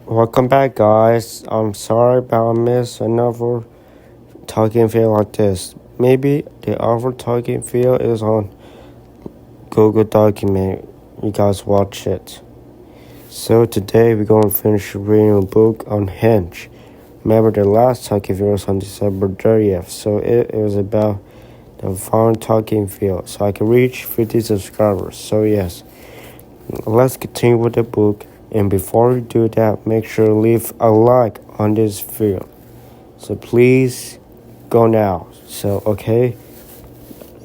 Welcome back, guys. I'm sorry about miss another talking field like this. Maybe the other talking field is on Google Document. You guys watch it. So today we're going to finish reading a book on Hench. Remember the last talking field was on December 30th, so it was about the fun talking field, so I can reach 50 subscribers. So yes, let's continue with the book. And before we do that, make sure to leave a like on this video. So please go now. So okay.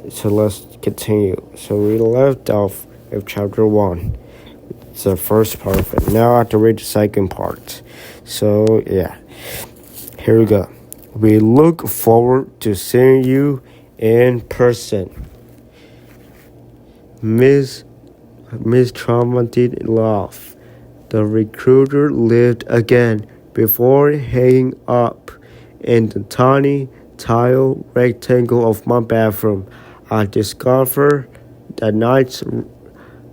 So let's continue. So we left off with chapter 1. It's the first part of it. Now I have to read the second part. So yeah. Here we go. We look forward to seeing you in person. Miss Trauma did laugh. The recruiter lived again before hanging up in the tiny tile rectangle of my bathroom. I discovered that night's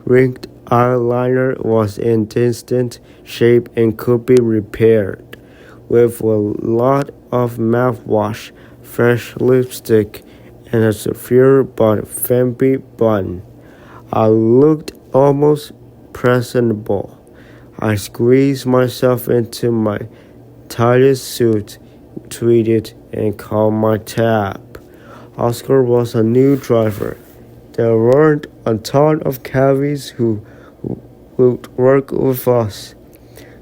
ringed eyeliner was in decent shape and could be repaired with a lot of mouthwash, fresh lipstick, and a severe but vampy bun. I looked almost presentable. I squeezed myself into my tightest suit, tweeted, and called my tab. Oscar was a new driver. There weren't a ton of cabbies who would work with us,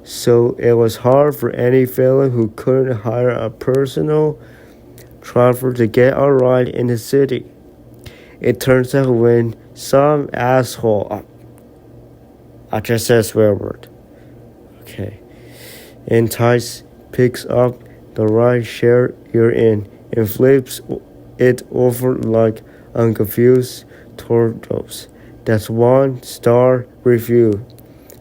so it was hard for any fellow who couldn't hire a personal driver to get a ride in the city. It turns out when some asshole, I just said a swear word. Okay. Entice picks up the ride share you're in and flips it over like unconfused tortoise. That's 1-star review.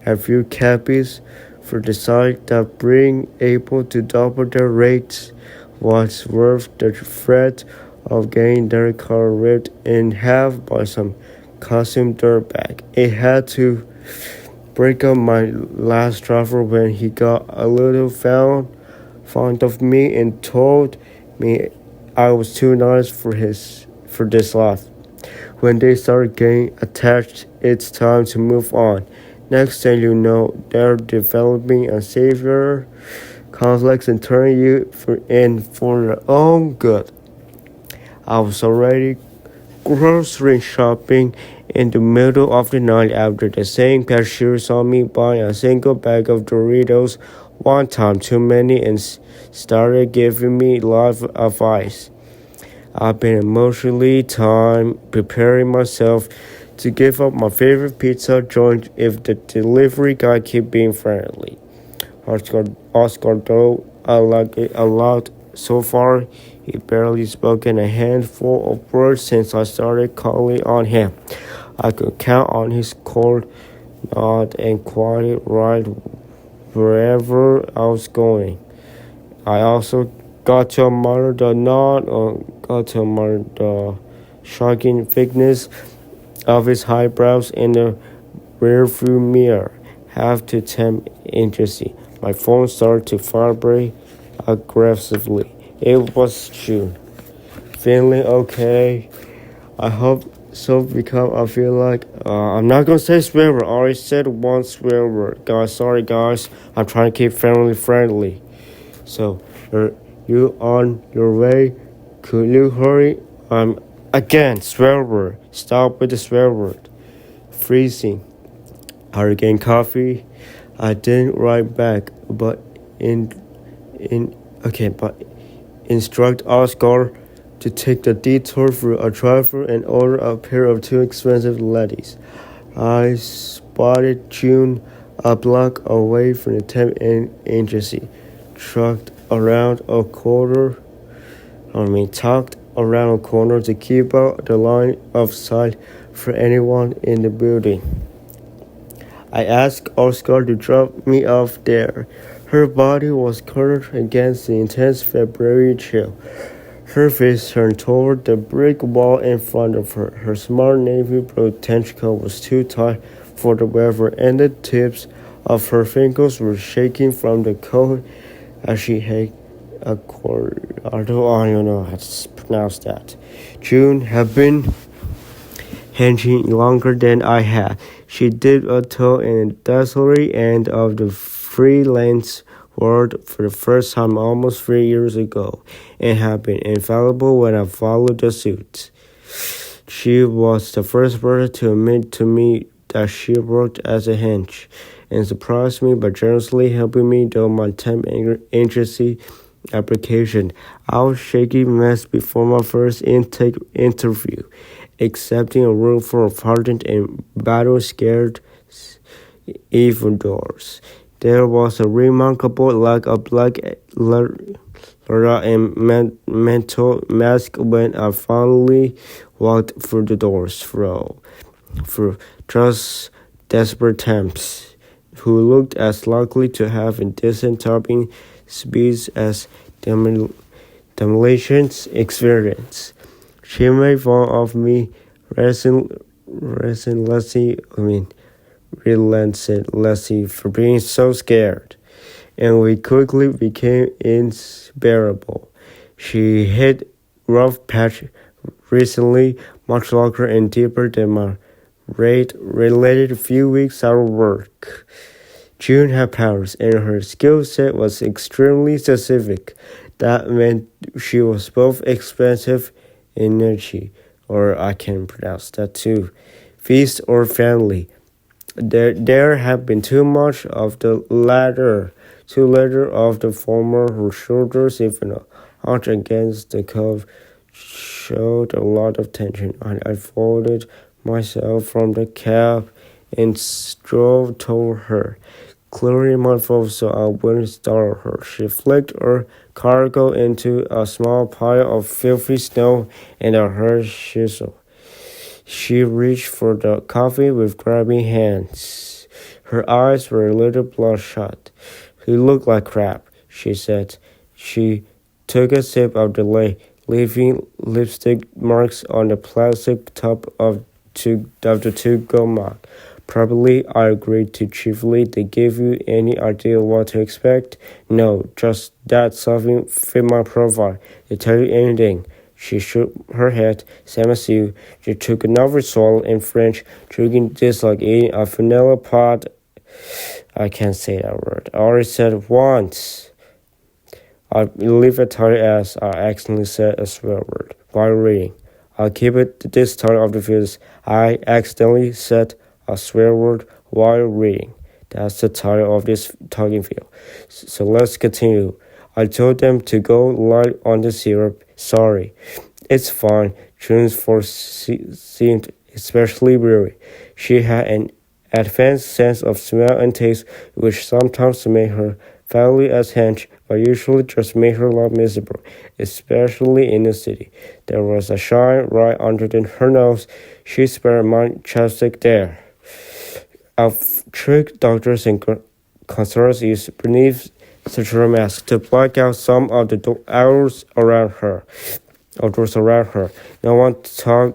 A few cabbies for the site that being able to double their rates was worth the threat of getting their car ripped in half by some costume dirtbag. It had to break up my last driver when he got a little fond of me and told me I was too nice for this life. When they started getting attached, it's time to move on. Next thing you know, they're developing a severe conflict and turning you in for their own good. I was already grocery shopping in the middle of the night after the same cashier saw me buy a single bag of Doritos one time too many and started giving me life advice. I've been emotionally preparing myself to give up my favorite pizza joint if the delivery guy keep being friendly. Oscar though I like it a lot so far. He barely spoken a handful of words since I started calling on him. I could count on his cold nod and quiet ride wherever I was going. I also got to admire the shocking thickness of his eyebrows in the rearview mirror, half to 10 inches. My phone started to vibrate aggressively. It was June. Feeling okay. I hope so because I feel like I'm not gonna say swear word. I already said one swear word. Guys, sorry guys. I'm trying to keep friendly. So, are you on your way? Could you hurry? Again, swear word. Stop with the swear word. Freezing. Are you getting coffee? I didn't write back, but instruct Oscar to take the detour through a driver and order a pair of too expensive ladies. I spotted June a block away from the temp agency, tucked around a corner to keep out the line of sight for anyone in the building. I asked Oscar to drop me off there. Her body was curled against the intense February chill. Her face turned toward the brick wall in front of her. Her smart navy blue trench coat was too tight for the weather, and the tips of her fingers were shaking from the cold as she had a cord. I don't know how to pronounce that. June had been henching longer than I had. She dipped a toe in the desolate end of the freelance world for the first time almost 3 years ago, and had been infallible when I followed the suit. She was the first person to admit to me that she worked as a hench, and surprised me by generously helping me do my temp agency application. I was shaky mess before my first intake interview, accepting a room full of hardened and battle-scared evildoers. There was a remarkable lack of black and mental mask when I finally walked through the doors, through just desperate temps, who looked as likely to have indecent topping speeds as demolition's experience. She made fun of me relentlessly for being so scared, and we quickly became inseparable. She hit rough patch recently, much longer and deeper than my related few weeks out of work. June had powers, and her skill set was extremely specific. That meant she was both expensive and niche, or I can pronounce that too, feast or family. There had been too much of the latter, of the former. Her shoulders, even a hunch against the curve, showed a lot of tension. I folded myself from the cab and strode toward her, clearing my throat so I wouldn't startle her. She flicked her cargo into a small pile of filthy snow and a her chisel. She reached for the coffee with grabbing hands. Her eyes were a little bloodshot. "You look like crap," she said. She took a sip of the lake, leaving lipstick marks on the plastic top of the to-go mug. "Probably," I agreed too cheerfully. "They give you any idea what to expect?" "No, just that something fit my profile. They tell you anything." She shook her head. "Same as you." She took another swallow in French, drinking this like eating a vanilla pot. I can't say that word. I already said it once. I leave it tight as I accidentally said a swear word while reading. I'll keep it this title of the video. I accidentally said a swear word while reading. That's the title of this talking video. So let's continue. I told them to go light on the syrup. "Sorry." "It's fine." June's voice seemed especially weary. She had an advanced sense of smell and taste, which sometimes made her fairly as hench, but usually just made her life miserable, especially in the city. There was a shine right under her nose. She spared my chapstick there. I've tricked doctors and consultants beneath such a mask to black out some of the outdoors around her. No one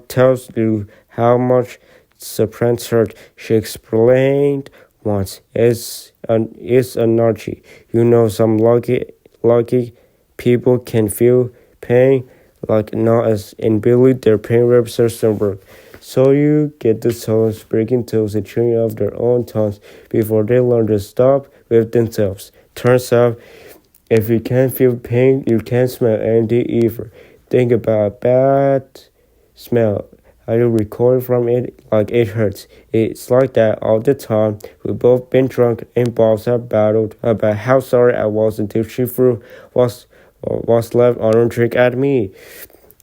tells you how much surprised her. She explained once. It's anarchy. You know, some lucky people can feel pain like not as inability their pain receptors don't work. So you get the toes breaking toes and chewing off their own tongues before they learn to stop with themselves. Turns out, if you can't feel pain, you can't smell anything either. Think about a bad smell. I do record from it like it hurts. It's like that all the time. We've both been drunk and balls have battled about how sorry I was until she threw what's left on her drink at me.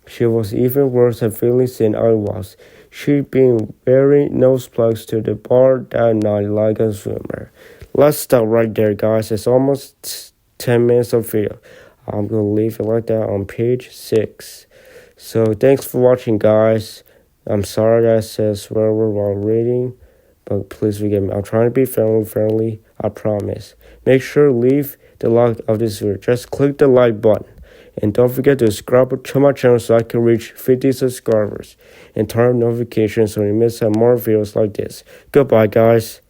She was even worse at feelings than I was. She'd been wearing nose plugs to the bar that night like a swimmer. Let's stop right there, guys. It's almost 10 minutes of video. I'm going to leave it like that on page 6. So thanks for watching, guys. I'm sorry that I said swear word while reading, but please forgive me. I'm trying to be friendly, I promise. Make sure to leave the like of this video. Just click the like button. And don't forget to subscribe to my channel so I can reach 50 subscribers. And turn on notifications so you miss out more videos like this. Goodbye, guys.